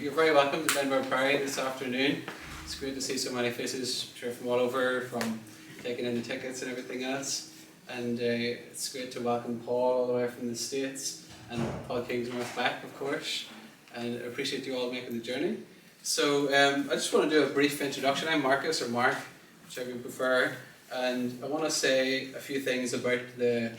You're very welcome to Benburb Priory this afternoon. It's great to see so many faces, I'm sure from all over, from taking in the tickets and everything else. And it's great to welcome Paul all the way from the States, and Paul Kingsnorth back, of course. And I appreciate you all making the journey. So I just want to do a brief introduction. I'm Marcus, or Mark, whichever you prefer. And I want to say a few things about the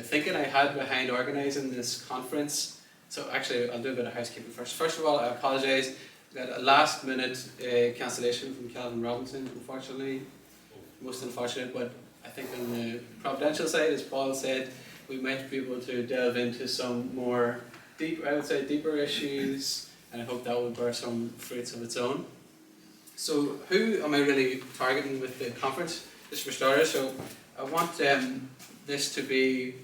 thinking I had behind organising this conference. So actually, I'll do a bit of housekeeping first. First of all, I apologise. We got a last minute cancellation from Calvin Robinson, unfortunately. Most unfortunate, but I think on the providential side, as Paul said, we might be able to delve into some more deeper issues, and I hope that will bear some fruits of its own. So who am I really targeting with the conference? Just for starters, so I want this to be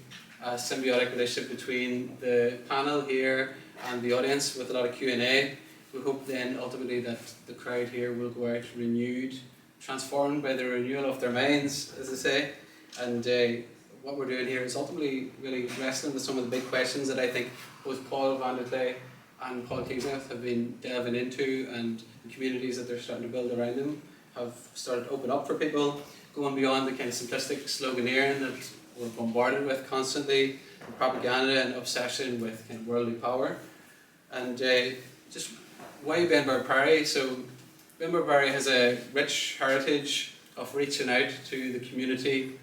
a symbiotic relationship between the panel here and the audience with a lot of Q&A. We hope then ultimately that the crowd here will go out renewed, transformed by the renewal of their minds, as I say. And what we're doing here is ultimately really wrestling with some of the big questions that I think both Paul van der Clay and Paul Kingsnorth have been delving into, and the communities that they're starting to build around them have started to open up for people, going beyond the kind of simplistic sloganeering that we're bombarded with constantly, and propaganda and obsession with kind of worldly power. And just why Benburb Priory? So Benburb Priory has a rich heritage of reaching out to the community,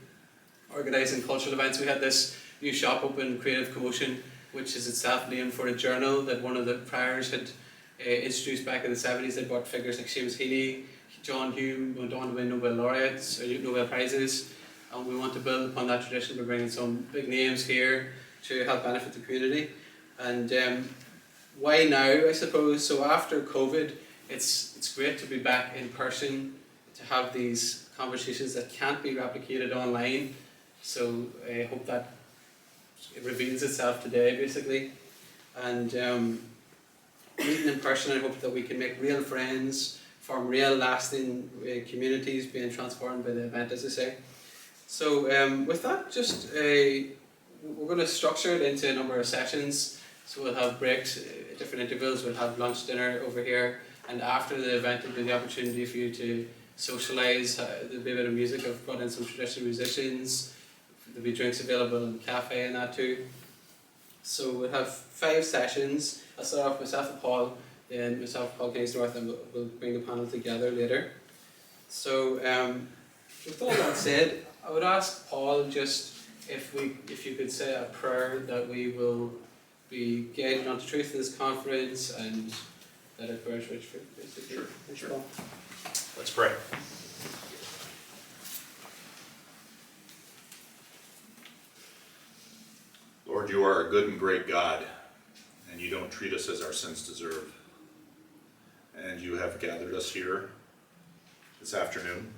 organising cultural events. We had this new shop open, Creative Commotion, which is itself named for a journal that one of the priors had introduced back in the 70s. They brought figures like Seamus Heaney, John Hume, went on to win Nobel laureates, or Nobel prizes. And we want to build upon that tradition by bringing some big names here to help benefit the community. And why now, I suppose? So after COVID, it's great to be back in person, to have these conversations that can't be replicated online. So I hope that it reveals itself today, basically. And meeting in person, I hope that we can make real friends, form real lasting communities being transformed by the event, as I say. So with that, just we're going to structure it into a number of sessions. So we'll have breaks, different intervals. We'll have lunch, dinner over here, and after the event, there'll be the opportunity for you to socialise. There'll be a bit of music. I've brought in some traditional musicians. There'll be drinks available in the cafe and that too. So we'll have 5 sessions. I'll start off with myself and Paul, then myself, Paul Kingsnorth, and we'll bring the panel together later. So with all that said, I would ask Paul just if you could say a prayer that we will be guided onto truth in this conference, and that it bears rich fruit, basically. Sure. Let's pray. Lord, you are a good and great God, and you don't treat us as our sins deserve. And you have gathered us here this afternoon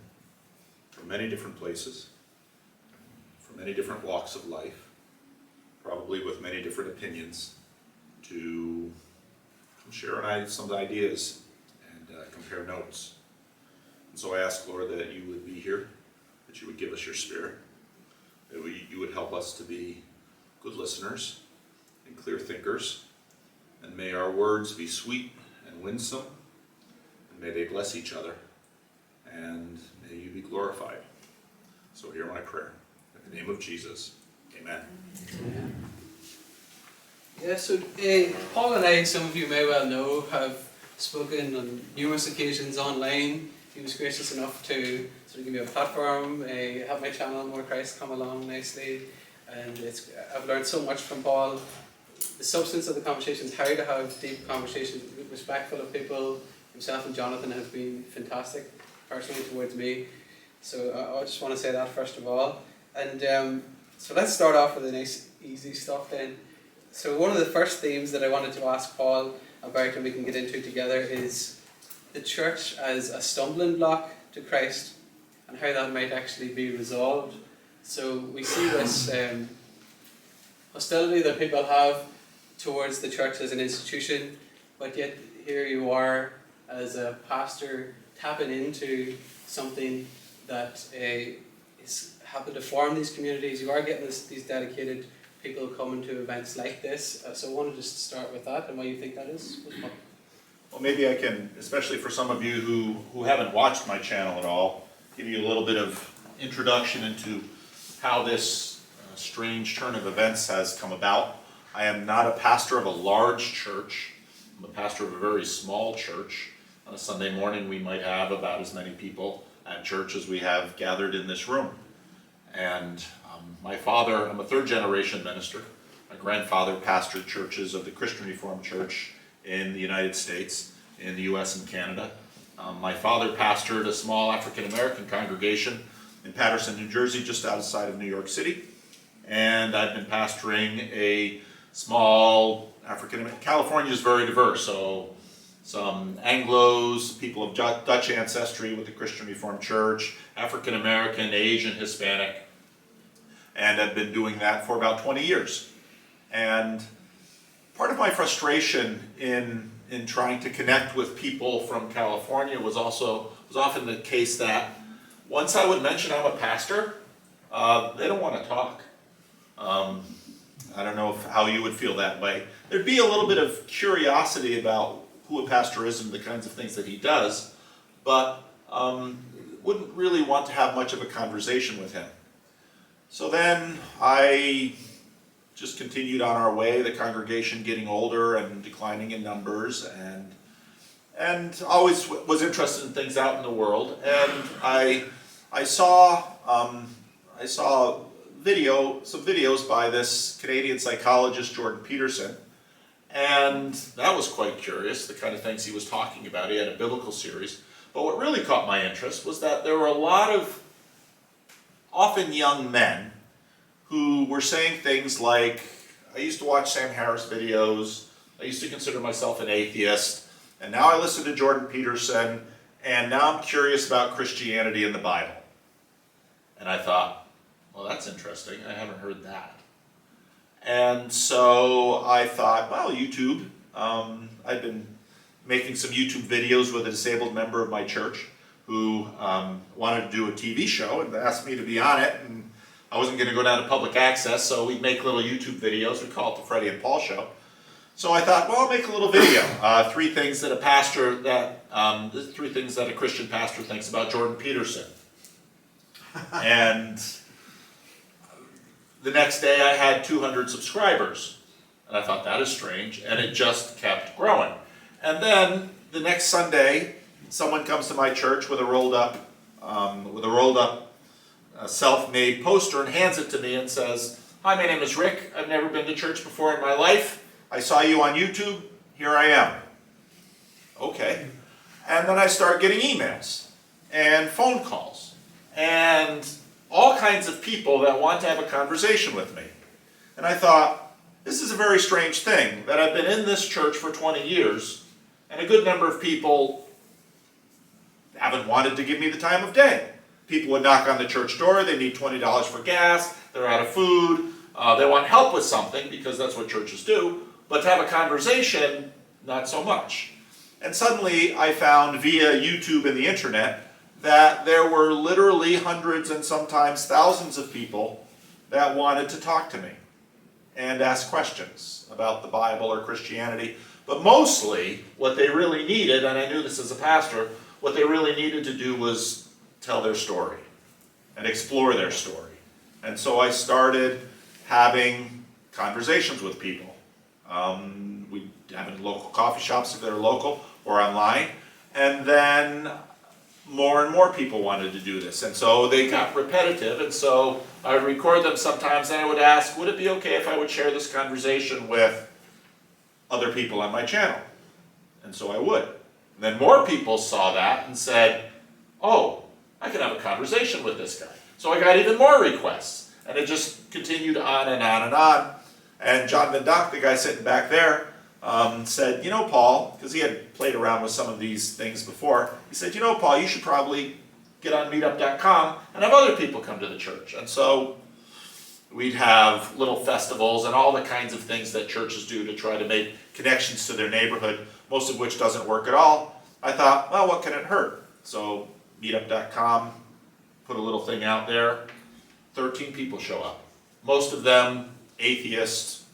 from many different places, from many different walks of life, probably with many different opinions, to share some ideas and compare notes. And so I ask, Lord, that you would be here, that you would give us your spirit, that you would help us to be good listeners and clear thinkers, and may our words be sweet and winsome, and may they bless each other, and may you be glorified. So hear my prayer. In the name of Jesus, amen. Amen. Yeah, so Paul and I, some of you may well know, have spoken on numerous occasions online. He was gracious enough to sort of give me a platform, help my channel More Christ come along nicely, and I've learned so much from Paul. The substance of the conversations, how to have deep conversations, respectful of people. Himself and Jonathan have been fantastic personally towards me. So I just want to say that first of all. And so let's start off with the nice easy stuff then. So one of the first themes that I wanted to ask Paul about, and we can get into together, is the church as a stumbling block to Christ, and how that might actually be resolved. So we see this hostility that people have towards the church as an institution, but yet here you are as a pastor tapping into something that is helping to form these communities. You are getting these dedicated people coming to events like this. So I wanted just to start with that and why you think that is. Well, maybe I can, especially for some of you who haven't watched my channel at all, give you a little bit of introduction into how this strange turn of events has come about. I am not a pastor of a large church. I'm a pastor of a very small church. On a Sunday morning, we might have about as many people at church as we have gathered in this room. And my father, I'm a third generation minister. My grandfather pastored churches of the Christian Reformed Church in the United States, in the US and Canada. My father pastored a small African American congregation in Peterson, New Jersey, just outside of New York City. And I've been pastoring a small African American, California is very diverse, so some Anglos, people of Dutch ancestry with the Christian Reformed Church, African American, Asian, Hispanic, and I've been doing that for about 20 years. And part of my frustration in trying to connect with people from California was often the case that once I would mention I'm a pastor, they don't want to talk. I don't know how you would feel that way. There'd be a little bit of curiosity about who a pastor is and the kinds of things that he does, but wouldn't really want to have much of a conversation with him. So then I just continued on our way, the congregation getting older and declining in numbers, and always was interested in things out in the world. And I saw some videos by this Canadian psychologist, Jordan Peterson, and that was quite curious, the kind of things he was talking about. He had a biblical series. But what really caught my interest was that there were a lot of often young men who were saying things like, I used to watch Sam Harris videos, I used to consider myself an atheist, and now I listen to Jordan Peterson, and now I'm curious about Christianity and the Bible. And I thought, well, that's interesting, I haven't heard that. And so I thought, well, YouTube, I've been making some YouTube videos with a disabled member of my church who wanted to do a TV show and asked me to be on it, and I wasn't going to go down to public access, so we'd make little YouTube videos. We call it the Freddie and Paul Show. So I thought, well, I'll make a little video. Three things that a Christian pastor thinks about Jordan Peterson. And the next day I had 200 subscribers. And I thought, that is strange. And it just kept growing. And then the next Sunday, someone comes to my church with a rolled up self-made poster and hands it to me and says, "Hi, my name is Rick. I've never been to church before in my life. I saw you on YouTube. Here I am." Okay. And then I start getting emails and phone calls and all kinds of people that want to have a conversation with me. And I thought, this is a very strange thing, that I've been in this church for 20 years and a good number of people haven't wanted to give me the time of day. People would knock on the church door, they need $20 for gas, they're out of food, they want help with something because that's what churches do, but to have a conversation, not so much. And suddenly I found via YouTube and the internet that there were literally hundreds and sometimes thousands of people that wanted to talk to me and ask questions about the Bible or Christianity. But mostly what they really needed, and I knew this as a pastor, what they really needed to do was tell their story and explore their story. And so I started having conversations with people. We have in local coffee shops if they're local or online. And then more and more people wanted to do this. And so they got repetitive. And so I would record them sometimes and I would ask, would it be okay if I would share this conversation with other people on my channel? And so I would. And then more people saw that and said, oh, I can have a conversation with this guy. So I got even more requests. And it just continued on and on and on. And John Van Dock, the guy sitting back there, said, you know, Paul, because he had played around with some of these things before, he said, you know, Paul, you should probably get on meetup.com and have other people come to the church. And so we'd have little festivals and all the kinds of things that churches do to try to make connections to their neighborhood, most of which doesn't work at all. I thought, well, what can it hurt? So meetup.com, put a little thing out there, 13 people show up. Most of them atheists,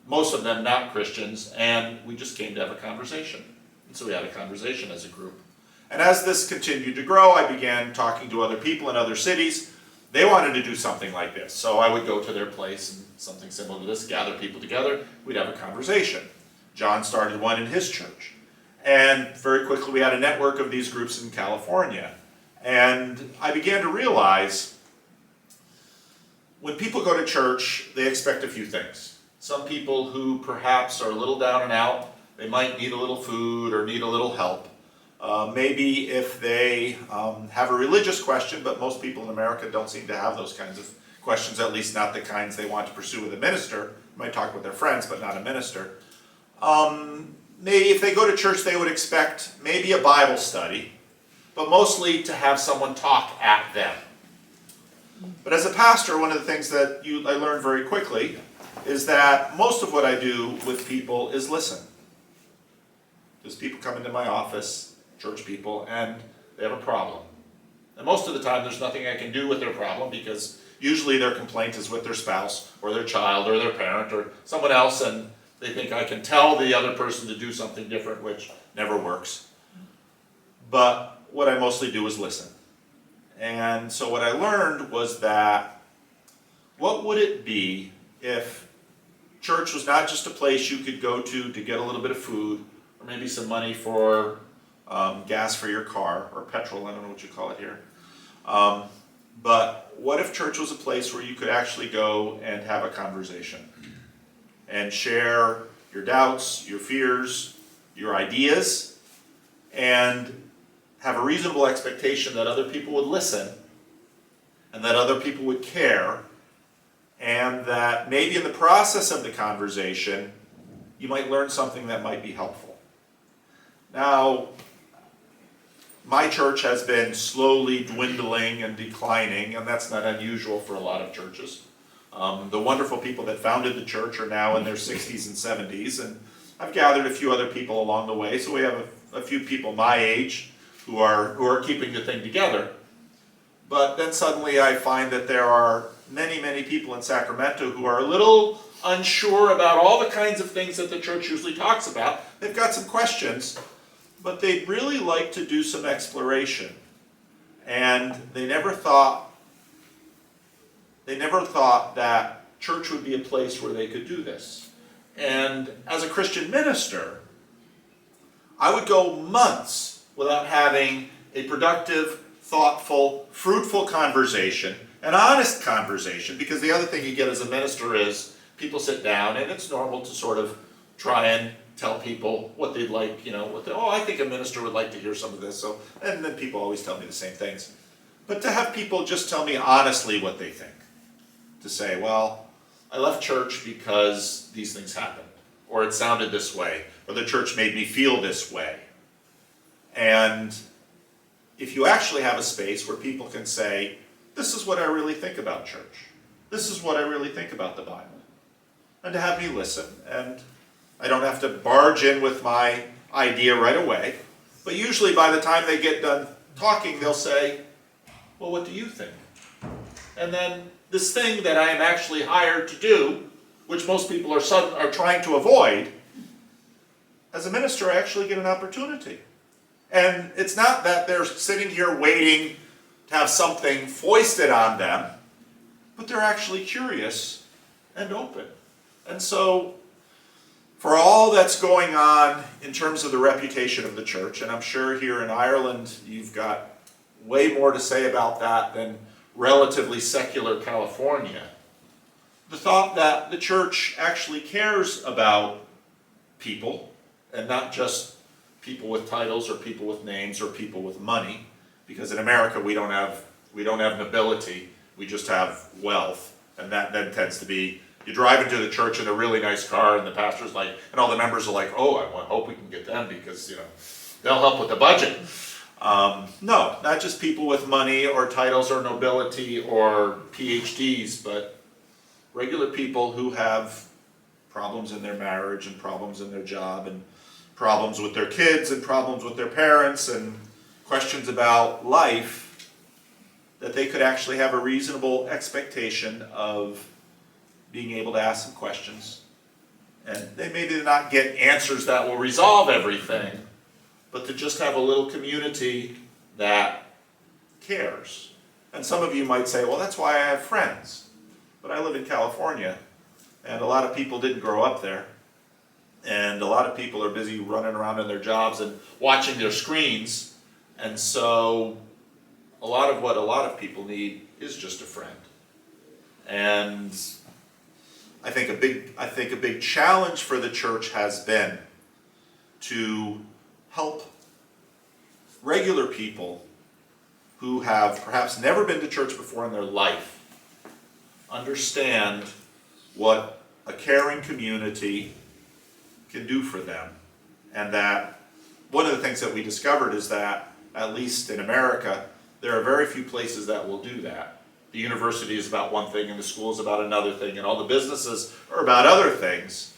most of them not Christians, and we just came to have a conversation. And so we had a conversation as a group. And as this continued to grow, I began talking to other people in other cities. They wanted to do something like this. So I would go to their place and something similar to this, gather people together, we'd have a conversation. John started one in his church. And very quickly we had a network of these groups in California. And I began to realize when people go to church, they expect a few things. Some people who perhaps are a little down and out, they might need a little food or need a little help. Maybe if they have a religious question, but most people in America don't seem to have those kinds of questions, at least not the kinds they want to pursue with a minister. They might talk with their friends, but not a minister. Maybe if they go to church, they would expect maybe a Bible study, but mostly to have someone talk at them. But as a pastor, one of the things that I learned very quickly is that most of what I do with people is listen. Because people come into my office, church people, and they have a problem. And most of the time there's nothing I can do with their problem because usually their complaint is with their spouse or their child or their parent or someone else, and they think I can tell the other person to do something different, which never works. But what I mostly do is listen. And so what I learned was that what would it be if church was not just a place you could go to get a little bit of food or maybe some money for gas for your car, or petrol, I don't know what you call it here. But what if church was a place where you could actually go and have a conversation and share your doubts, your fears, your ideas, and have a reasonable expectation that other people would listen and that other people would care, and that maybe in the process of the conversation you might learn something that might be helpful. Now, my church has been slowly dwindling and declining, and that's not unusual for a lot of churches. The wonderful people that founded the church are now in their 60s and 70s, and I've gathered a few other people along the way, so we have a few people my age who are keeping the thing together. But then suddenly I find that there are many, many people in Sacramento who are a little unsure about all the kinds of things that the church usually talks about. They've got some questions, but they'd really like to do some exploration. And they never thought that church would be a place where they could do this. And as a Christian minister, I would go months without having a productive, thoughtful, fruitful conversation, an honest conversation, because the other thing you get as a minister is people sit down and it's normal to sort of try and tell people what they'd like, I think a minister would like to hear some of this, and then people always tell me the same things. But to have people just tell me honestly what they think, to say, well, I left church because these things happened, or it sounded this way, or the church made me feel this way. And if you actually have a space where people can say, this is what I really think about church, this is what I really think about the Bible, and to have me listen, and I don't have to barge in with my idea right away, but usually by the time they get done talking, they'll say, well, what do you think? And then this thing that I am actually hired to do, which most people are trying to avoid, as a minister, I actually get an opportunity. And it's not that they're sitting here waiting to have something foisted on them, but they're actually curious and open. And so, for all that's going on in terms of the reputation of the church, and I'm sure here in Ireland you've got way more to say about that than relatively secular California, the thought that the church actually cares about people, and not just people with titles or people with names or people with money, because in America we don't have nobility, we just have wealth, and that then tends to be, you drive into the church in a really nice car and the pastor's like, and all the members are like, oh, I hope we can get them because they'll help with the budget. No, not just people with money or titles or nobility or PhDs, but regular people who have problems in their marriage and problems in their job and problems with their kids and problems with their parents and questions about life, that they could actually have a reasonable expectation of being able to ask some questions. And they maybe not get answers that will resolve everything, but to just have a little community that cares. And some of you might say, well, that's why I have friends. But I live in California, and a lot of people didn't grow up there. And a lot of people are busy running around in their jobs and watching their screens. And so a lot of what a lot of people need is just a friend. And I think a big challenge for the church has been to help regular people who have perhaps never been to church before in their life understand what a caring community can do for them. And that one of the things that we discovered is that, at least in America, there are very few places that will do that. The university is about one thing, and the school is about another thing, and all the businesses are about other things.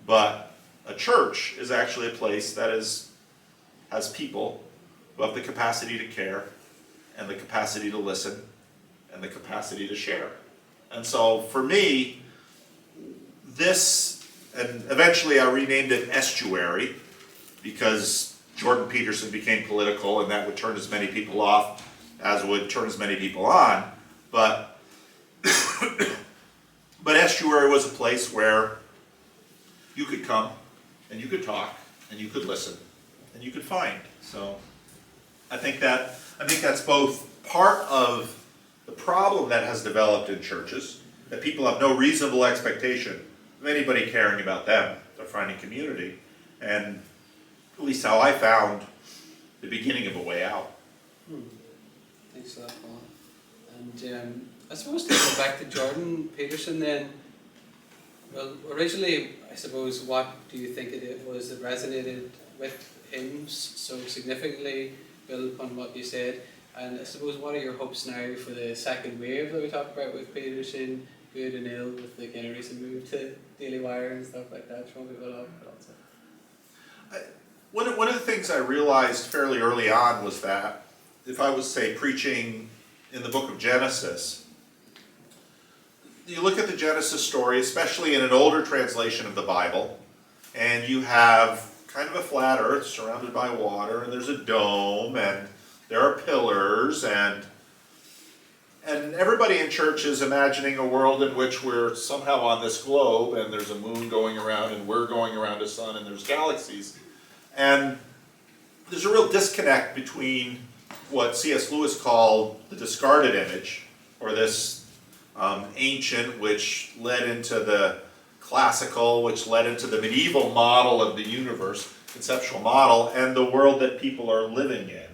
But a church is actually a place that has people who have the capacity to care, and the capacity to listen, and the capacity to share. And so for me, and eventually I renamed it Estuary, because Jordan Peterson became political, and that would turn as many people off as would turn as many people on. But Estuary was a place where you could come, and you could talk, and you could listen, and you could find. So I think that's both part of the problem that has developed in churches, that people have no reasonable expectation of anybody caring about them. They're finding community, and at least how I found the beginning of a way out. Thanks for that, Paul. And I suppose to go back to Jordan Peterson then, well, originally, I suppose, what do you think it was that resonated with him so significantly, build upon what you said? And I suppose, what are your hopes now for the second wave that we talked about with Peterson, good and ill, with the kind of recent move to Daily Wire and stuff like that, showing people up, but also? One of the things I realized fairly early on was that if I was, say, preaching in the book of Genesis, you look at the Genesis story, especially in an older translation of the Bible, and you have kind of a flat earth surrounded by water, and there's a dome, and there are pillars, and everybody in church is imagining a world in which we're somehow on this globe, and there's a moon going around, and we're going around a sun, and there's galaxies. And there's a real disconnect between what C.S. Lewis called the discarded image, or this ancient, which led into the classical, which led into the medieval model of the universe, conceptual model, and the world that people are living in.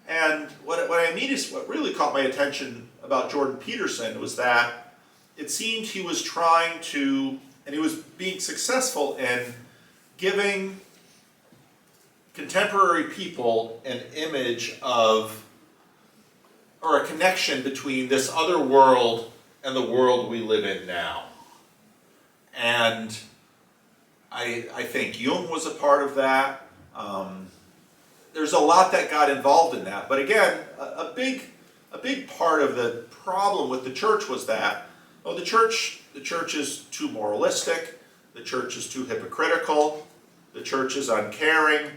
And what I mean is, what really caught my attention about Jordan Peterson was that it seemed he was trying to, and he was being successful in giving contemporary people an image of, or a connection between this other world and the world we live in now. And I think Jung was a part of that. There's a lot that got involved in that. But again, a big part of the problem with the church was that, well, the church is too moralistic, the church is too hypocritical, the church is uncaring,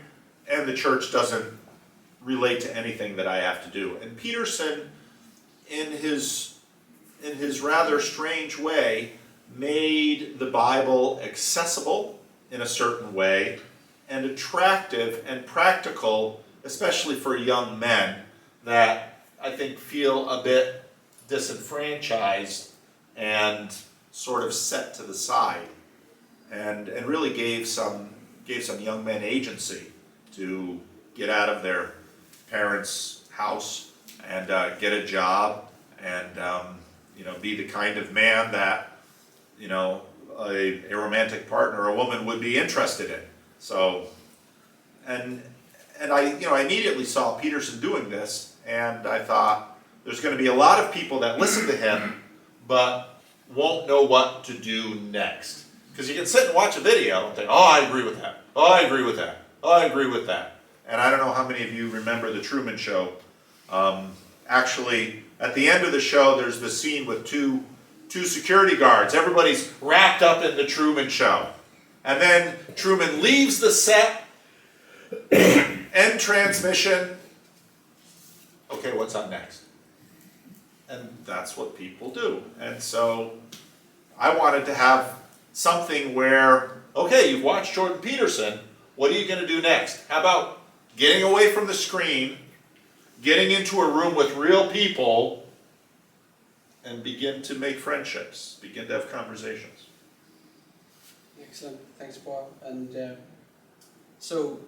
and the church doesn't relate to anything that I have to do. And Peterson, in his rather strange way, made the Bible accessible in a certain way, and attractive and practical, especially for young men that I think feel a bit disenfranchised and sort of set to the side, and really gave some young men agency to get out of their parents' house and get a job and be the kind of man that a romantic partner, a woman, would be interested in. So, and I immediately saw Peterson doing this, and I thought, there's going to be a lot of people that listen to him, but won't know what to do next. Because you can sit and watch a video and think, oh, I agree with that. Oh, I agree with that. Oh, I agree with that. And I don't know how many of you remember The Truman Show. Actually, at the end of the show, there's this scene with two 2 security guards. Everybody's wrapped up in the Truman Show. And then Truman leaves the set, end transmission. Okay, what's on next? And that's what people do. And so I wanted to have something where, okay, you've watched Jordan Peterson, what are you going to do next? How about getting away from the screen, getting into a room with real people, and begin to make friendships, begin to have conversations. Excellent, thanks Paul. And so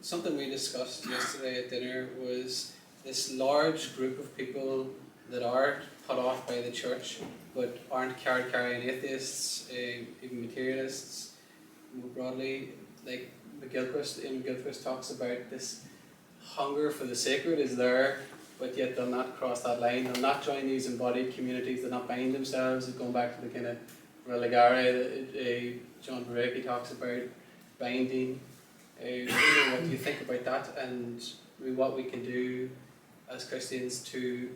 something we discussed yesterday at dinner was this large group of people that are put off by the church but aren't card-carrying atheists, even materialists more broadly. Like McGilchrist talks about this hunger for the sacred is there, but yet they'll not cross that line. They'll not join these embodied communities. They'll not bind themselves. Going back to the kind of religare that John Vervaeke talks about, binding. What do you think about that, and what we can do as Christians to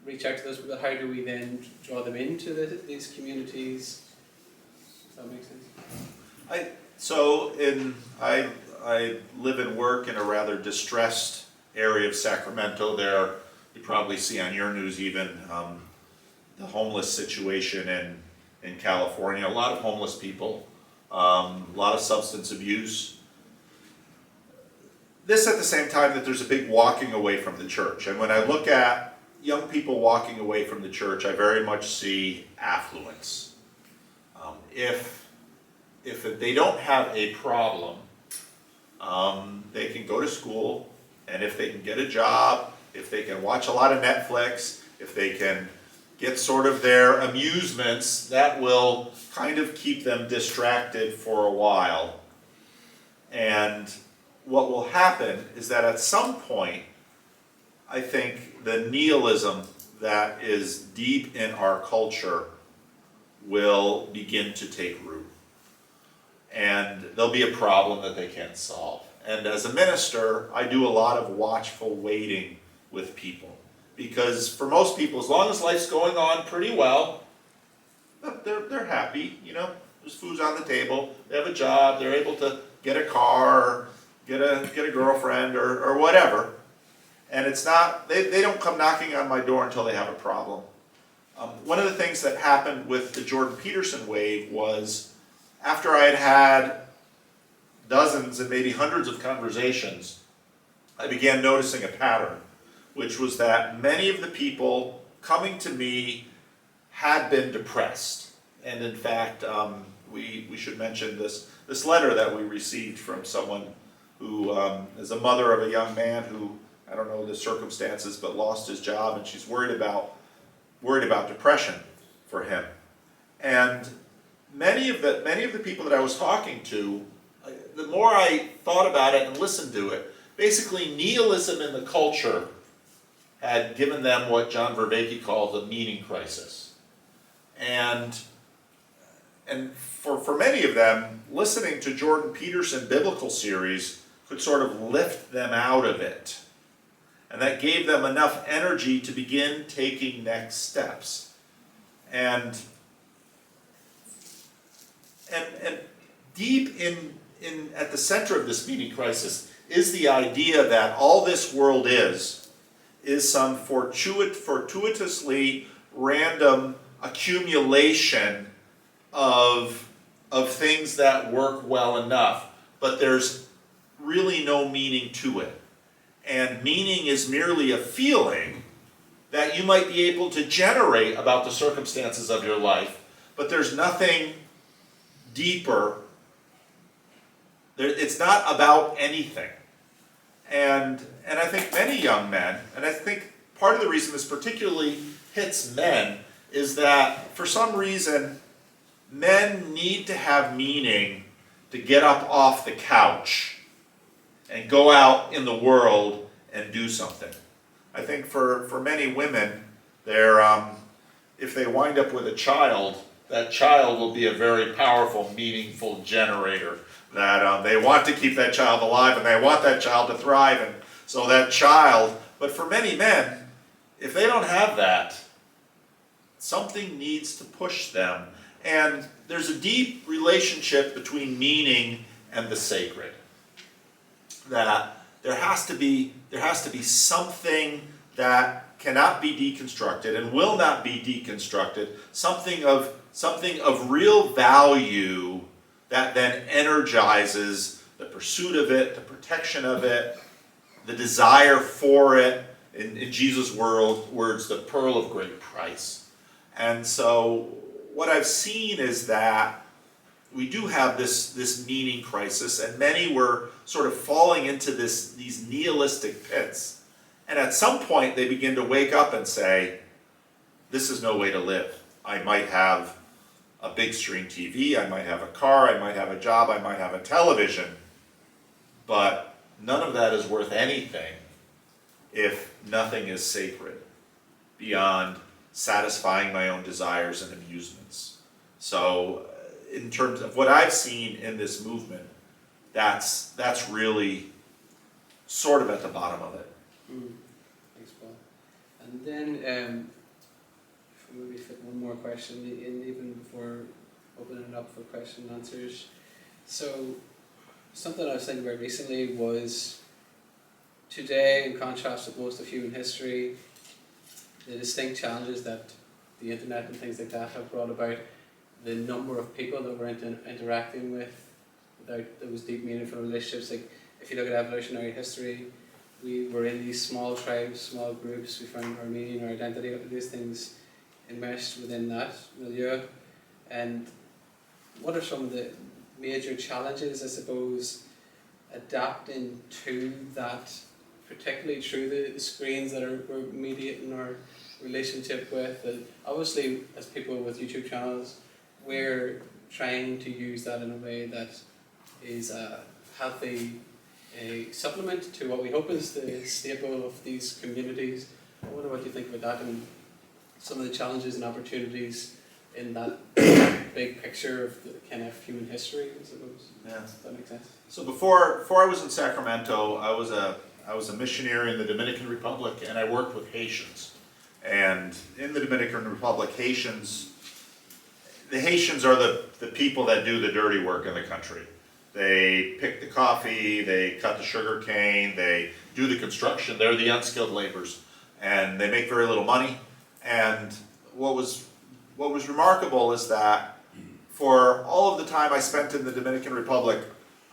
reach out to those people? How do we then draw them into these communities? Does that make sense? I live and work in a rather distressed area of Sacramento. There, you probably see on your news even the homeless situation in California. A lot of homeless people, a lot of substance abuse. This at the same time that there's a big walking away from the church. And when I look at young people walking away from the church, I very much see affluence. If they don't have a problem, they can go to school, and if they can get a job, if they can watch a lot of Netflix, if they can get sort of their amusements, that will kind of keep them distracted for a while. And what will happen is that at some point, I think the nihilism that is deep in our culture will begin to take root. And there'll be a problem that they can't solve. And as a minister, I do a lot of watchful waiting with people. Because for most people, as long as life's going on pretty well, they're happy, you know. There's food on the table, they have a job, they're able to get a car, get a girlfriend or whatever. And it's not, they don't come knocking on my door until they have a problem. One of the things that happened with the Jordan Peterson wave was, after I had had dozens and maybe hundreds of conversations, I began noticing a pattern, which was that many of the people coming to me had been depressed. And in fact, we should mention this letter that we received from someone who is a mother of a young man who, I don't know the circumstances, but lost his job, and she's worried about depression for him. And many of the people that I was talking to, the more I thought about it and listened to it, basically nihilism in the culture had given them what John Vervaeke called a meaning crisis. And for many of them, listening to Jordan Peterson biblical series could sort of lift them out of it. And that gave them enough energy to begin taking next steps. And deep in at the center of this meaning crisis is the idea that all this world is some fortuitously random accumulation of things that work well enough, but there's really no meaning to it. And meaning is merely a feeling that you might be able to generate about the circumstances of your life, but there's nothing deeper. It's not about anything. And I think many young men, and I think part of the reason this particularly hits men, is that for some reason, men need to have meaning to get up off the couch and go out in the world and do something. I think for many women, if they wind up with a child, that child will be a very powerful, meaningful generator. That they want to keep that child alive and they want that child to thrive, and so that child. But for many men, if they don't have that, something needs to push them. And there's a deep relationship between meaning and the sacred. That there has to be something that cannot be deconstructed and will not be deconstructed, something of real value that then energizes the pursuit of it, the protection of it, the desire for it, in Jesus' words, the pearl of great price. And so what I've seen is that we do have this meaning crisis, and many were sort of falling into these nihilistic pits. And at some point they begin to wake up and say, this is no way to live. I might have a big screen TV, I might have a car, I might have a job, I might have a television, but none of that is worth anything if nothing is sacred beyond satisfying my own desires and amusements. So in terms of what I've seen in this movement, that's really sort of at the bottom of it. Thanks, Paul. And then maybe fit one more question in even before opening it up for question and answers. So something I was thinking about recently was today, in contrast with most of human history, the distinct challenges that the internet and things like that have brought about, the number of people that we're interacting with without those deep meaningful relationships. Like if you look at evolutionary history, we were in these small tribes, small groups, we found our meaning, our identity, these things enmeshed within that milieu. And what are some of the major challenges, I suppose, adapting to that, particularly through the screens that we're mediating our relationship with? And obviously, as people with YouTube channels, we're trying to use that in a way that is a healthy supplement to what we hope is the staple of these communities. I wonder what you think about that and some of the challenges and opportunities in that big picture of the kind of human history, I suppose. Yeah. Does that make sense? So before I was in Sacramento, I was a missionary in the Dominican Republic, and I worked with Haitians. And in the Dominican Republic, the Haitians are the people that do the dirty work in the country. They pick the coffee, they cut the sugar cane, they do the construction. They're the unskilled laborers, and they make very little money. And what was remarkable is that for all of the time I spent in the Dominican Republic,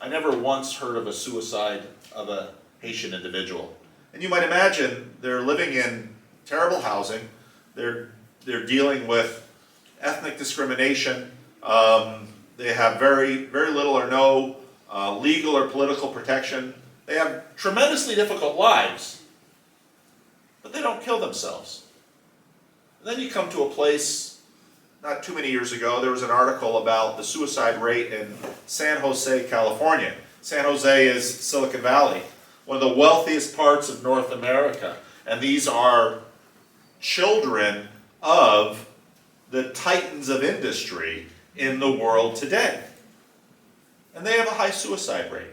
I never once heard of a suicide of a Haitian individual. And you might imagine they're living in terrible housing. They're dealing with ethnic discrimination. They have very little or no legal or political protection. They have tremendously difficult lives, but they don't kill themselves. And then you come to a place, not too many years ago, there was an article about the suicide rate in San Jose, California. San Jose is Silicon Valley, one of the wealthiest parts of North America. And these are children of the titans of industry in the world today. And they have a high suicide rate.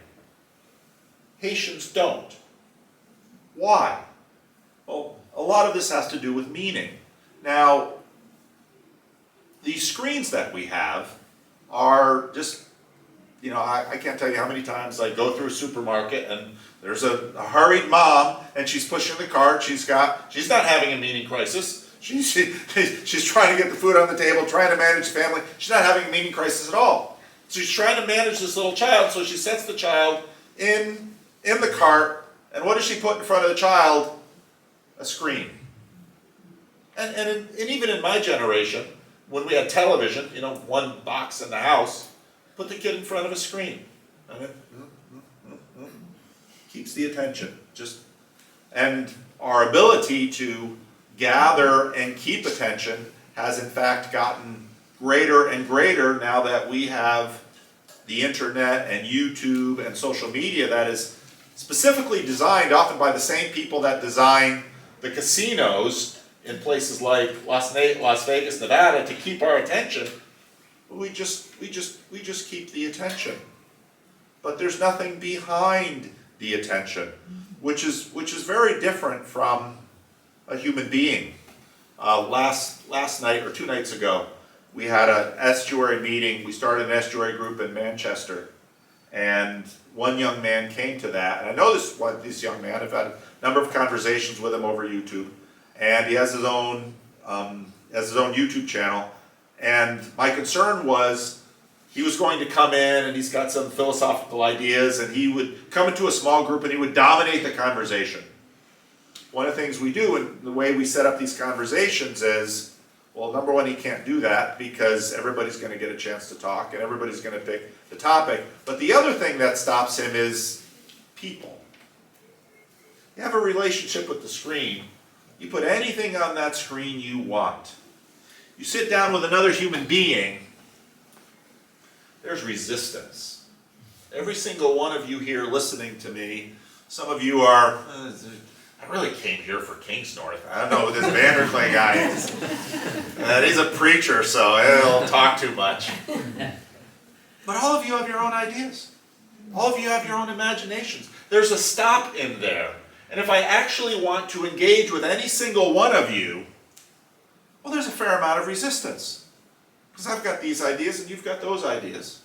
Haitians don't. Why? Well, a lot of this has to do with meaning. Now, these screens that we have are just, I can't tell you how many times I go through a supermarket and there's a hurried mom and she's pushing the cart. She's not having a meaning crisis. She's trying to get the food on the table, trying to manage the family. She's not having a meaning crisis at all. So she's trying to manage this little child, so she sets the child in the cart, and what does she put in front of the child? A screen. And even in my generation, when we had television, one box in the house, put the kid in front of a screen. Keeps the attention. And our ability to gather and keep attention has in fact gotten greater and greater now that we have the internet and YouTube and social media that is specifically designed often by the same people that design the casinos in places like Las Vegas, Nevada, to keep our attention. We just keep the attention. But there's nothing behind the attention, which is very different from a human being. Last last night or 2 nights ago, we had an estuary meeting. We started an estuary group in Manchester. And one young man came to that. And I know this young man. I've had a number of conversations with him over YouTube. And he has his own YouTube channel. And my concern was he was going to come in and he's got some philosophical ideas, and he would come into a small group and he would dominate the conversation. One of the things we do, and the way we set up these conversations is, well, number one, he can't do that because everybody's going to get a chance to talk and everybody's going to pick the topic. But the other thing that stops him is people. You have a relationship with the screen. You put anything on that screen you want. You sit down with another human being, there's resistance. Every single one of you here listening to me, some of you are, I really came here for Kingsnorth. I don't know who this Vanderclay guy is. And he's a preacher, so he'll talk too much. But all of you have your own ideas. All of you have your own imaginations. There's a stop in there. And if I actually want to engage with any single one of you, well, there's a fair amount of resistance. Because I've got these ideas and you've got those ideas.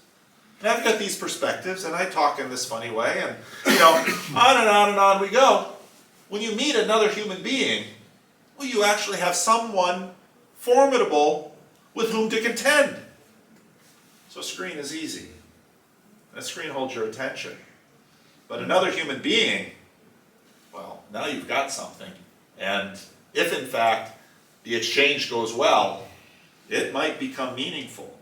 And I've got these perspectives and I talk in this funny way and, on and on and on we go. When you meet another human being, well, you actually have someone formidable with whom to contend. So a screen is easy. And a screen holds your attention. But another human being, well, now you've got something. And if in fact the exchange goes well, it might become meaningful.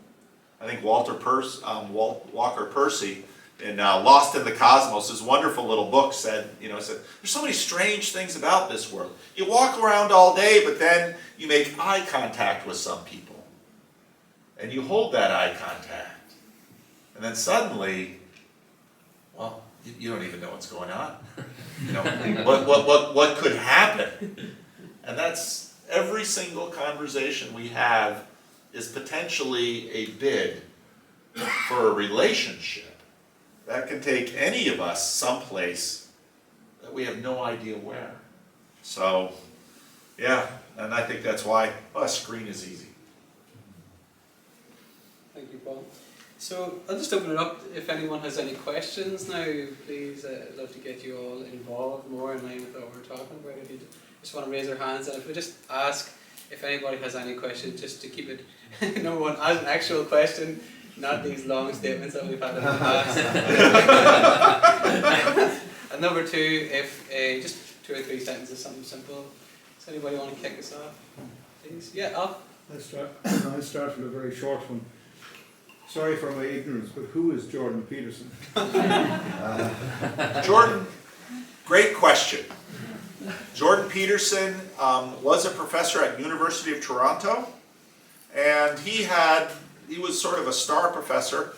I think Walker Percy in Lost in the Cosmos, his wonderful little book said, there's so many strange things about this world. You walk around all day, but then you make eye contact with some people. And you hold that eye contact. And then suddenly, well, you don't even know what's going on. What could happen? And that's every single conversation we have is potentially a bid for a relationship that can take any of us someplace that we have no idea where. So, yeah, and I think that's why a screen is easy. Thank you, Paul. So I'll just open it up. If anyone has any questions now, please, I'd love to get you all involved more in line with what we're talking about. If you just want to raise your hands, and if we just ask if anybody has any questions, just to keep it number one as an actual question, not these long statements that we've had in the past. And number two, if just 2 or 3 sentences, something simple. Does anybody want to kick us off, please? Yeah, Al? I'll start with a very short one. Sorry for my ignorance, but who is Jordan Peterson? Jordan, great question. Jordan Peterson was a professor at University of Toronto, and he was sort of a star professor.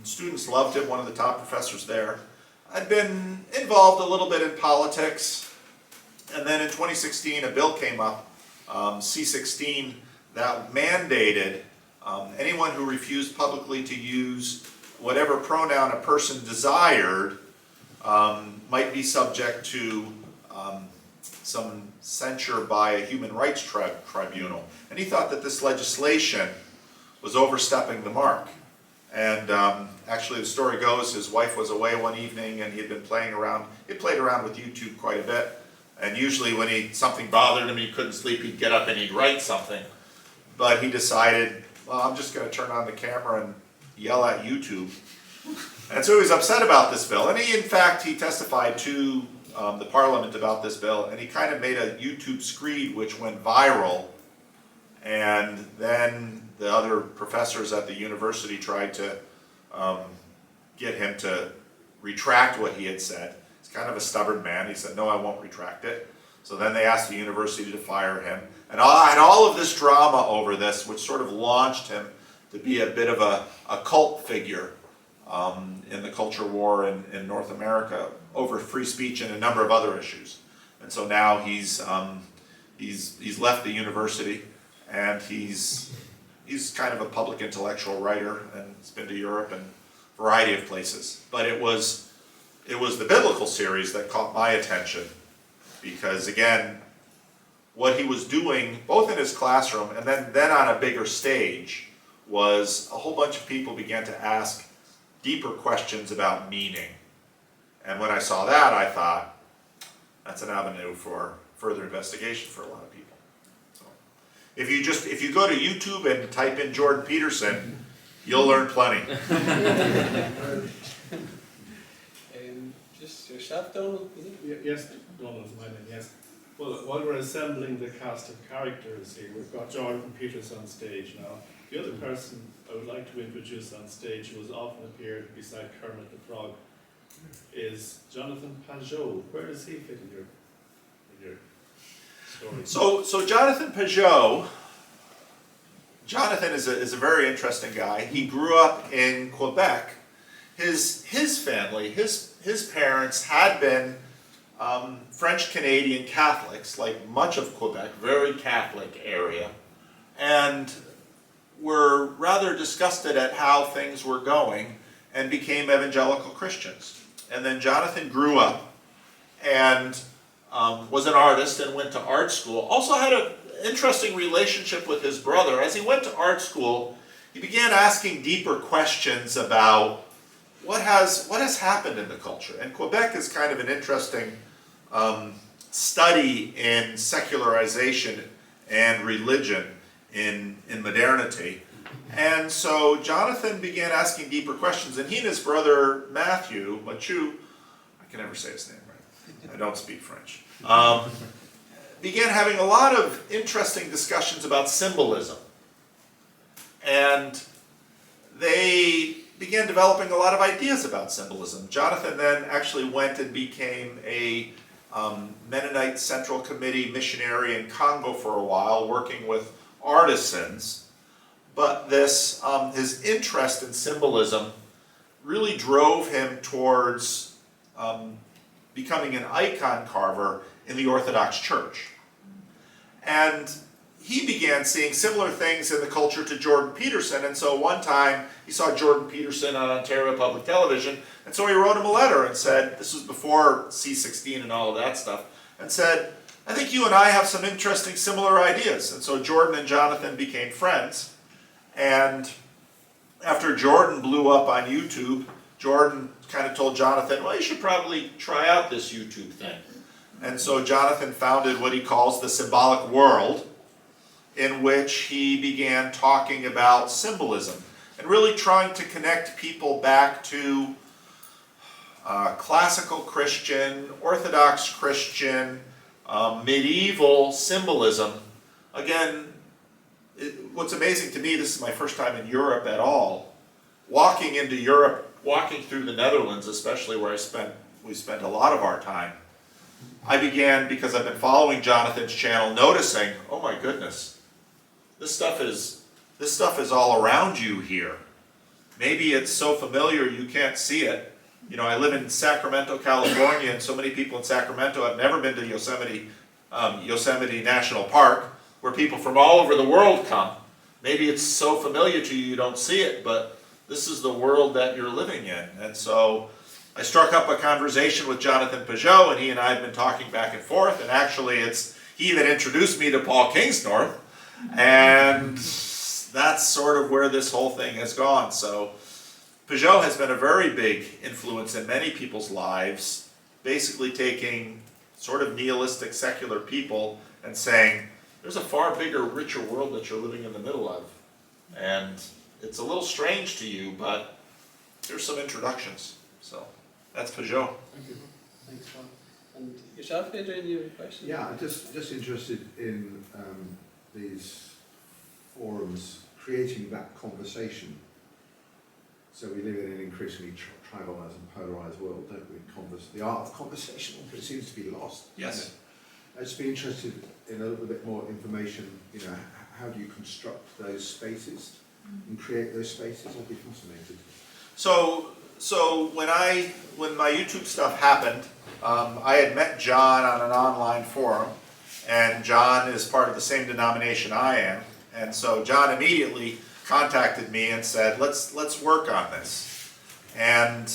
Students loved him, one of the top professors there. Had been involved a little bit in politics, and then in 2016 a bill came up, C-16, that mandated anyone who refused publicly to use whatever pronoun a person desired might be subject to some censure by a human rights tribunal. And he thought that this legislation was overstepping the mark. And actually the story goes, his wife was away one evening and he played around with YouTube quite a bit. And usually when something bothered him, he couldn't sleep, he'd get up and he'd write something. But he decided, well, I'm just going to turn on the camera and yell at YouTube. And so he was upset about this bill. And he testified to the Parliament about this bill, and he kind of made a YouTube screed which went viral. And then the other professors at the university tried to get him to retract what he had said. He's kind of a stubborn man. He said, no, I won't retract it. So then they asked the university to fire him. And I had all of this drama over this, which sort of launched him to be a bit of a cult figure in the culture war in North America over free speech and a number of other issues. And so now he's left the university, and he's kind of a public intellectual writer, and he's been to Europe and a variety of places. But it was the biblical series that caught my attention, because again, what he was doing, both in his classroom and then on a bigger stage, was a whole bunch of people began to ask deeper questions about meaning. And when I saw that, I thought, that's an avenue for further investigation for a lot of people. So, if you go to YouTube and type in Jordan Peterson, you'll learn plenty. Just yourself, Donald, is it? Yes, Donald's my name, yes. Well, while we're assembling the cast of characters here, we've got Jordan Peterson on stage now. The other person I would like to introduce on stage, who has often appeared beside Kermit the Frog, is Jonathan Pajot. Where does he fit in your story? So Jonathan Pajot, Jonathan is a very interesting guy. He grew up in Quebec. His family, his parents had been French-Canadian Catholics, like much of Quebec, very Catholic area, and were rather disgusted at how things were going and became evangelical Christians. And then Jonathan grew up and was an artist and went to art school. Also had an interesting relationship with his brother. As he went to art school, he began asking deeper questions about what has happened in the culture. And Quebec is kind of an interesting study in secularization and religion in modernity. And so Jonathan began asking deeper questions, and he and his brother Matthew, I can never say his name right, I don't speak French, began having a lot of interesting discussions about symbolism. And they began developing a lot of ideas about symbolism. Jonathan then actually went and became a Mennonite Central Committee missionary in Congo for a while, working with artisans. But this, his interest in symbolism really drove him towards becoming an icon carver in the Orthodox Church. And he began seeing similar things in the culture to Jordan Peterson, and so one time he saw Jordan Peterson on Ontario Public Television, and so he wrote him a letter and said, this was before C16 and all of that stuff, and said, I think you and I have some interesting similar ideas. And so Jordan and Jonathan became friends, and after Jordan blew up on YouTube, Jordan kind of told Jonathan, well, you should probably try out this YouTube thing. And so Jonathan founded what he calls the Symbolic World, in which he began talking about symbolism and really trying to connect people back to classical Christian, Orthodox Christian, medieval symbolism. Again, what's amazing to me, this is my first time in Europe at all, walking into Europe, walking through the Netherlands especially, where we spent a lot of our time, I began, because I've been following Jonathan's channel, noticing, oh my goodness, this stuff is all around you here. Maybe it's so familiar you can't see it. You know, I live in Sacramento, California, and so many people in Sacramento have never been to Yosemite National Park, where people from all over the world come. Maybe it's so familiar to you you don't see it, but this is the world that you're living in. And so I struck up a conversation with Jonathan Pajot, and he and I have been talking back and forth, and actually he even introduced me to Paul Kingsnorth, and that's sort of where this whole thing has gone. So Pajot has been a very big influence in many people's lives, basically taking sort of nihilistic secular people and saying, there's a far bigger, richer world that you're living in the middle of. And it's a little strange to you, but here's some introductions. So that's Pajot. Thank you. Thanks, Paul. And yourself, Adrian, you have a question? Yeah, just interested in these forums creating that conversation. So we live in an increasingly tribalised and polarised world, don't we? The art of conversation seems to be lost. Yes. I'd just be interested in a little bit more information, how do you construct those spaces and create those spaces? I'd be fascinated. So when my YouTube stuff happened, I had met John on an online forum, and John is part of the same denomination I am, and so John immediately contacted me and said, let's work on this. And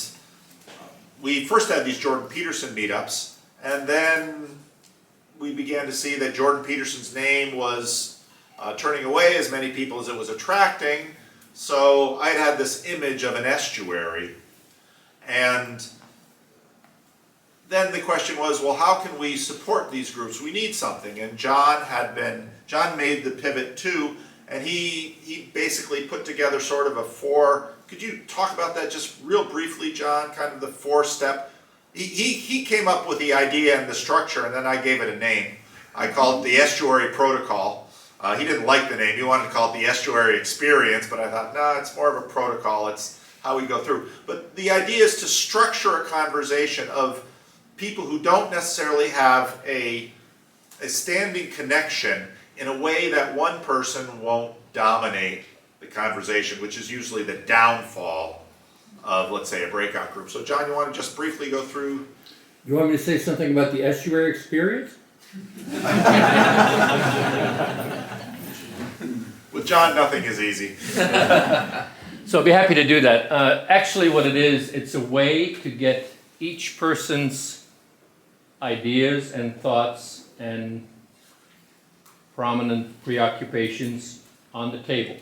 we first had these Jordan Peterson meetups, and then we began to see that Jordan Peterson's name was turning away as many people as it was attracting. So I'd had this image of an estuary. And then the question was, well, how can we support these groups? We need something. And John made the pivot too, and he basically put together sort of a could you talk about that just real briefly, John, kind of the 4-step? He came up with the idea and the structure, and then I gave it a name. I called it the Estuary Protocol. He didn't like the name. He wanted to call it the Estuary Experience, but I thought, no, it's more of a protocol. It's how we go through. But the idea is to structure a conversation of people who don't necessarily have a standing connection in a way that one person won't dominate the conversation, which is usually the downfall of, let's say, a breakout group. So John, you want to just briefly go through? You want me to say something about the estuary experience? With John, nothing is easy. So I'd be happy to do that. Actually what it is, it's a way to get each person's ideas and thoughts and prominent preoccupations on the table.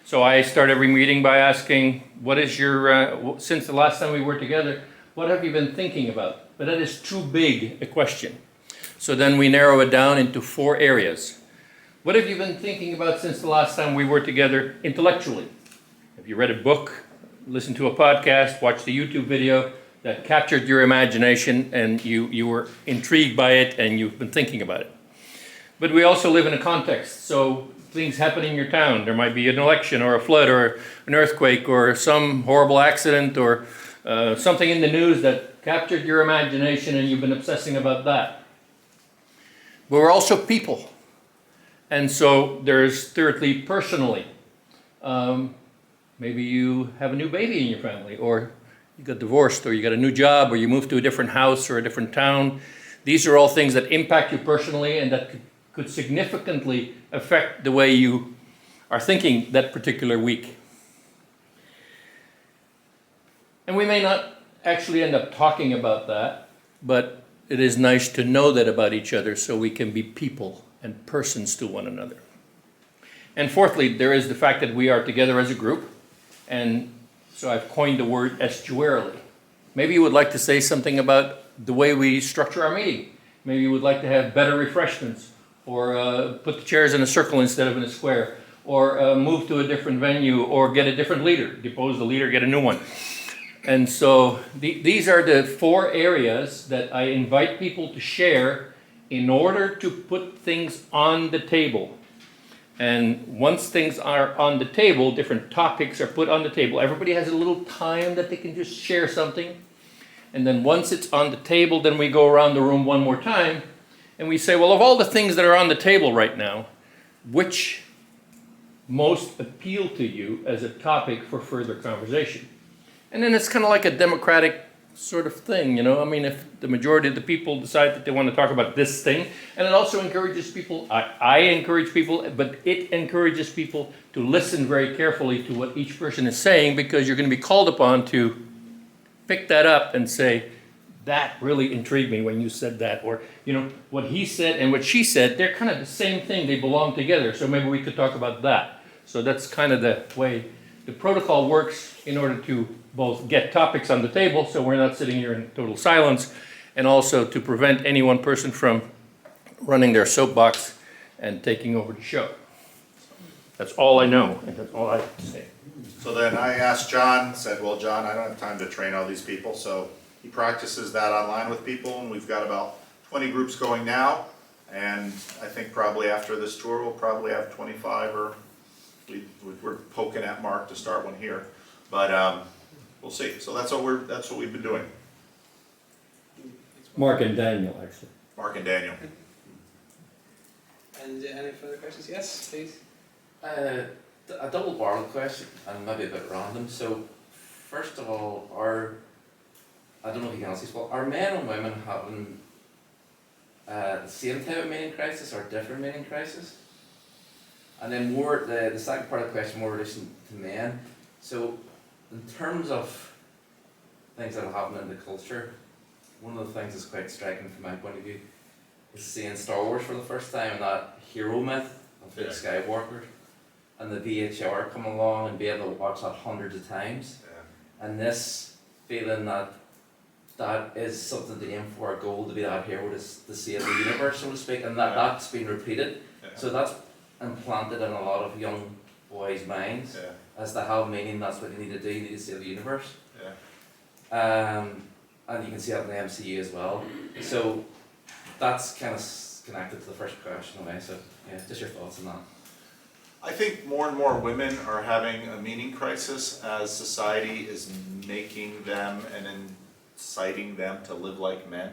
So I start every meeting by asking, what is your, since the last time we were together, what have you been thinking about? But that is too big a question. So then we narrow it down into 4 areas. What have you been thinking about since the last time we were together intellectually? Have you read a book, listened to a podcast, watched a YouTube video that captured your imagination and you were intrigued by it and you've been thinking about it? But we also live in a context, so things happen in your town. There might be an election or a flood or an earthquake or some horrible accident or something in the news that captured your imagination and you've been obsessing about that. But we're also people. And so there's thirdly, personally. Maybe you have a new baby in your family, or you got divorced, or you got a new job, or you moved to a different house or a different town. These are all things that impact you personally and that could significantly affect the way you are thinking that particular week. And we may not actually end up talking about that, but it is nice to know that about each other so we can be people and persons to one another. And fourthly, there is the fact that we are together as a group, and so I've coined the word estuarily. Maybe you would like to say something about the way we structure our meeting. Maybe you would like to have better refreshments, or put the chairs in a circle instead of in a square, or move to a different venue, or get a different leader, depose the leader, get a new one. And so these are the 4 areas that I invite people to share in order to put things on the table. And once things are on the table, different topics are put on the table. Everybody has a little time that they can just share something. And then once it's on the table, then we go around the room one more time and we say, well, of all the things that are on the table right now, which most appeal to you as a topic for further conversation? And then it's kind of like a democratic sort of thing, you know. I mean, if the majority of the people decide that they want to talk about this thing, and it also encourages people, I encourage people, but it encourages people to listen very carefully to what each person is saying, because you're going to be called upon to pick that up and say, that really intrigued me when you said that, or, you know, what he said and what she said, they're kind of the same thing, they belong together, so maybe we could talk about that. So that's kind of the way the protocol works in order to both get topics on the table, so we're not sitting here in total silence, and also to prevent any one person from running their soapbox and taking over the show. That's all I know, and that's all I have to say. So then I asked John, said, well, John, I don't have time to train all these people, so he practices that online with people, and we've got about 20 groups going now, and I think probably after this tour we'll probably have 25, or we're poking at Mark to start one here, but we'll see. So that's what we've been doing. Mark and Daniel, actually. Mark and Daniel. And any further questions? Yes, please. A double-barreled question, and maybe a bit random. So, first of all, I don't know if you can answer this, well, are men and women having the same type of meaning crisis or different meaning crisis? And then more, the second part of the question, more relation to men. So, in terms of things that are happening in the culture, one of the things that's quite striking from my point of view was seeing Star Wars for the first time, and that hero myth of Luke Skywalker, and the VHR coming along and being able to watch that hundreds of times, and this feeling that that is something to aim for, a goal to be that hero to save the universe, so to speak, and that's been repeated. So that's implanted in a lot of young boys' minds as to how meaning that's what you need to do, you need to save the universe. And you can see that in the MCU as well. So that's kind of connected to the first question away. So yeah, just your thoughts on that. I think more and more women are having a meaning crisis as society is making them and inciting them to live like men.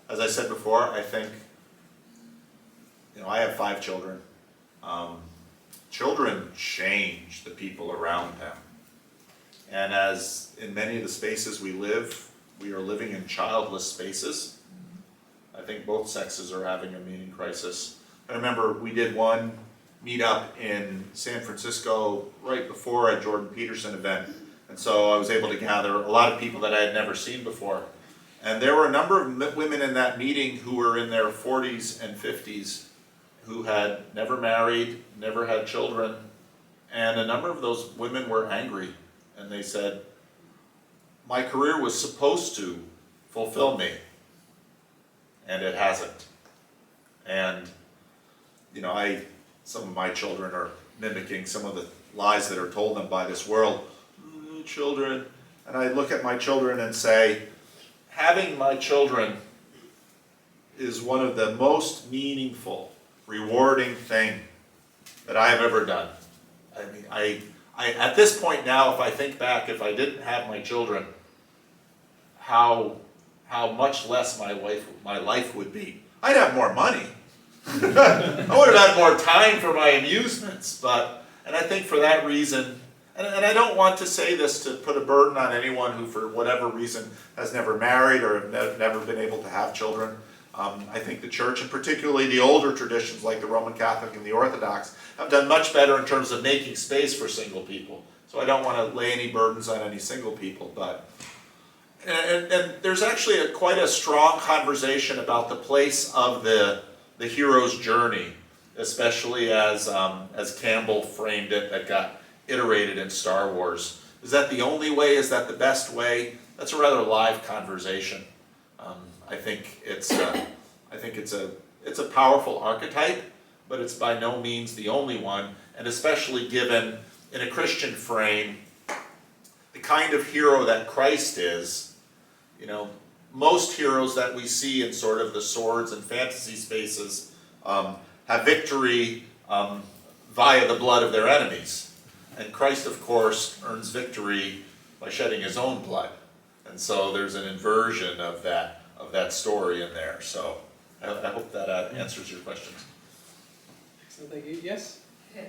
As I said before, I think, I have 5 children. Children change the people around them. And as in many of the spaces we live, we are living in childless spaces. I think both sexes are having a meaning crisis. I remember we did one meetup in San Francisco right before a Jordan Peterson event. And so I was able to gather a lot of people that I had never seen before. And there were a number of women in that meeting who were in their 40s and 50s who had never married, never had children. And a number of those women were angry. And they said, my career was supposed to fulfill me, and it hasn't. And, some of my children are mimicking some of the lies that are told them by this world. Children. And I look at my children and say, having my children is one of the most meaningful, rewarding thing that I have ever done. I mean, I at this point now, if I think back, if I didn't have my children, how much less my life would be. I'd have more money. I would have had more time for my amusements, and I think for that reason, and I don't want to say this to put a burden on anyone who for whatever reason has never married or have never been able to have children. I think the church, and particularly the older traditions like the Roman Catholic and the Orthodox, have done much better in terms of making space for single people. So I don't want to lay any burdens on any single people, and there's actually quite a strong conversation about the place of the hero's journey, especially as Campbell framed it, that got iterated in Star Wars. Is that the only way? Is that the best way? That's a rather live conversation. I think it's a powerful archetype, but it's by no means the only one, and especially given in a Christian frame the kind of hero that Christ is. Most heroes that we see in sort of the swords and fantasy spaces have victory via the blood of their enemies. And Christ, of course, earns victory by shedding his own blood. And so there's an inversion of that story in there. So I hope that answers your questions. Excellent, thank you. Yes? I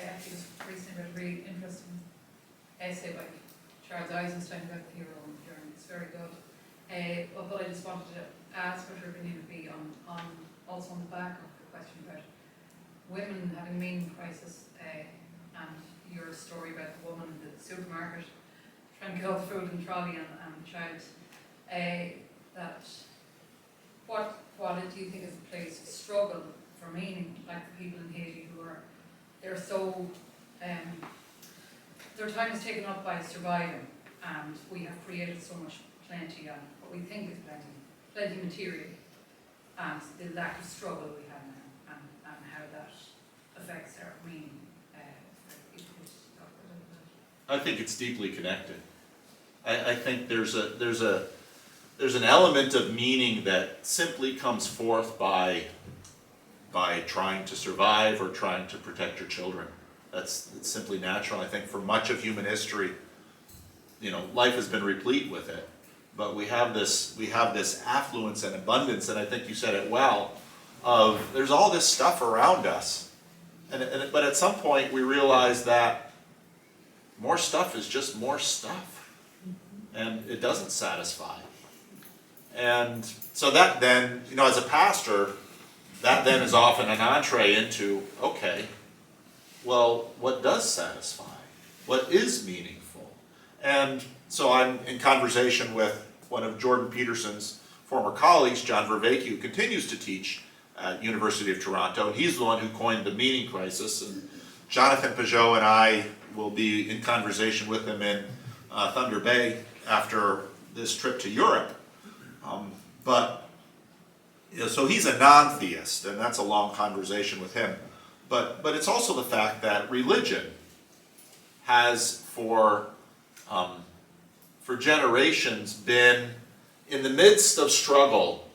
actually just recently read a really interesting essay by Charles Eisenstein about the hero and journey. It's very good. But I just wanted to ask what your opinion would be on also on the back of the question about women having a meaning crisis, and your story about the woman in the supermarket trying to get all the food in the trolley and the child. That what do you think is the place of struggle for meaning, like the people in Haiti who they're so their time is taken up by surviving, and we have created so much plenty and what we think is plenty material, and the lack of struggle we have now, and how that affects our meaning. I think it's deeply connected. I think there's an element of meaning that simply comes forth by trying to survive or trying to protect your children. It's simply natural. I think for much of human history, life has been replete with it. But we have this affluence and abundance, and I think you said it well, of there's all this stuff around us. But at some point we realize that more stuff is just more stuff. And it doesn't satisfy. And so that then, as a pastor, that then is often an entree into, okay, well, what does satisfy? What is meaningful? And so I'm in conversation with one of Jordan Peterson's former colleagues, John Vervaeke, who continues to teach at University of Toronto, and he's the one who coined the meaning crisis. And Jonathan Pajot and I will be in conversation with him in Thunder Bay after this trip to Europe. So he's a non-theist, and that's a long conversation with him. But it's also the fact that religion has for generations been, in the midst of struggle,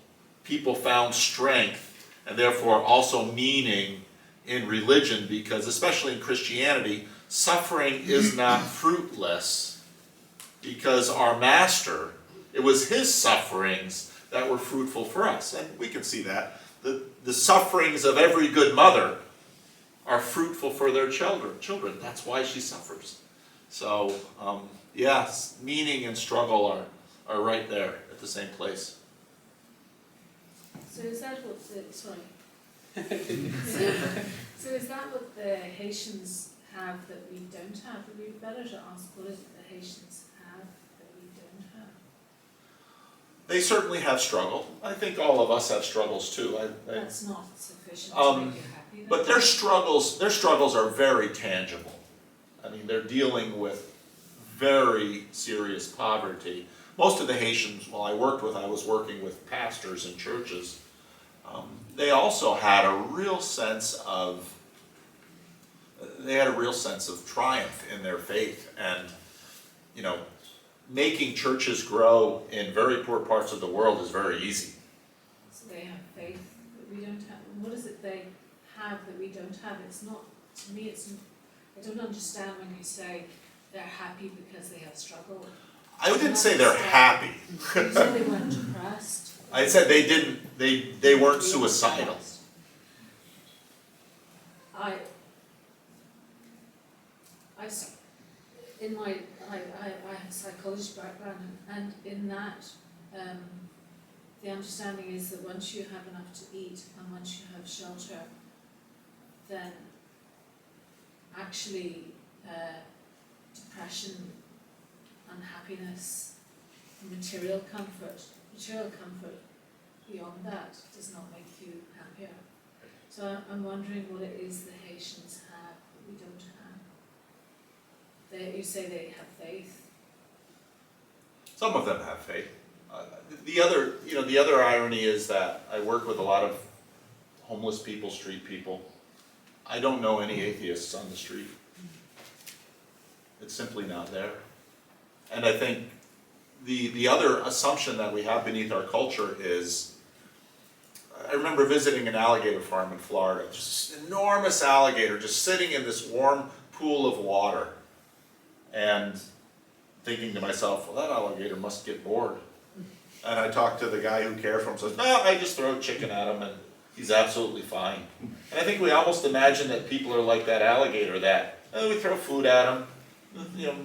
people found strength and therefore also meaning in religion, because especially in Christianity, suffering is not fruitless, because our master, it was his sufferings that were fruitful for us. And we can see that. The sufferings of every good mother are fruitful for their children. That's why she suffers. So, yes, meaning and struggle are right there at the same place. So is that what the, sorry. So is that what the Haitians have that we don't have? It would be better to ask, what is it the Haitians have that we don't have? They certainly have struggle. I think all of us have struggles too. That's not sufficient to make you happy. But their struggles are very tangible. I mean, they're dealing with very serious poverty. Most of the Haitians, I was working with pastors in churches. They also had a real sense of triumph in their faith, and making churches grow in very poor parts of the world is very easy. So they have faith that we don't have. What is it they have that we don't have? It's not, to me, I don't understand when you say they're happy because they have struggle. I didn't say they're happy. You said they weren't depressed. I said they weren't suicidal. I have a psychology background, and in that, the understanding is that once you have enough to eat and once you have shelter, then actually depression, unhappiness, material comfort beyond that does not make you happier. So I'm wondering what it is the Haitians have that we don't have. You say they have faith. Some of them have faith. The other irony is that I work with a lot of homeless people, street people. I don't know any atheists on the street. It's simply not there. And I think the other assumption that we have beneath our culture is, I remember visiting an alligator farm in Florida, just an enormous alligator just sitting in this warm pool of water, and thinking to myself, well, that alligator must get bored. And I talked to the guy who cared for him, says, no, I just throw chicken at him and he's absolutely fine. And I think we almost imagine that people are like that alligator, that we throw food at them,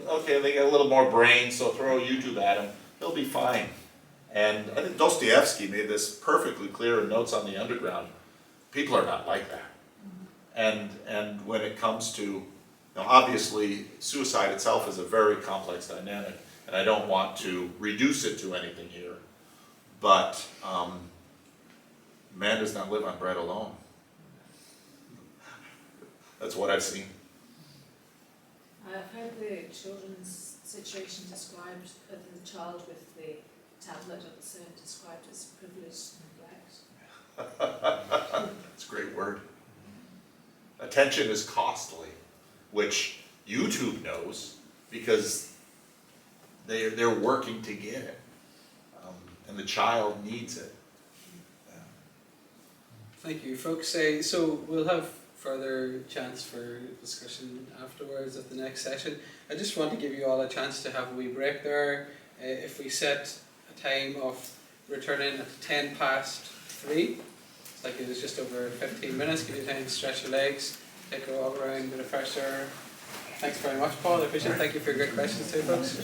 okay, they get a little more brain, so throw a YouTube at them, they'll be fine. And I think Dostoevsky made this perfectly clear in Notes on the Underground. People are not like that. And when it comes to, obviously suicide itself is a very complex dynamic, and I don't want to reduce it to anything here, but man does not live on bread alone. That's what I've seen. I've heard the children's situation described, the child with the tablet at the same described as privileged neglect. That's a great word. Attention is costly, which YouTube knows because they're working to get it, and the child needs it. Thank you, folks. So we'll have further chance for discussion afterwards at the next session. I just want to give you all a chance to have a wee break there. If we set a time of returning at 3:10, it's like it was just over 15 minutes, give you time to stretch your legs, take a walk around, bit of fresh air. Thanks very much, Paul. I appreciate it. Thank you for your great questions too, folks.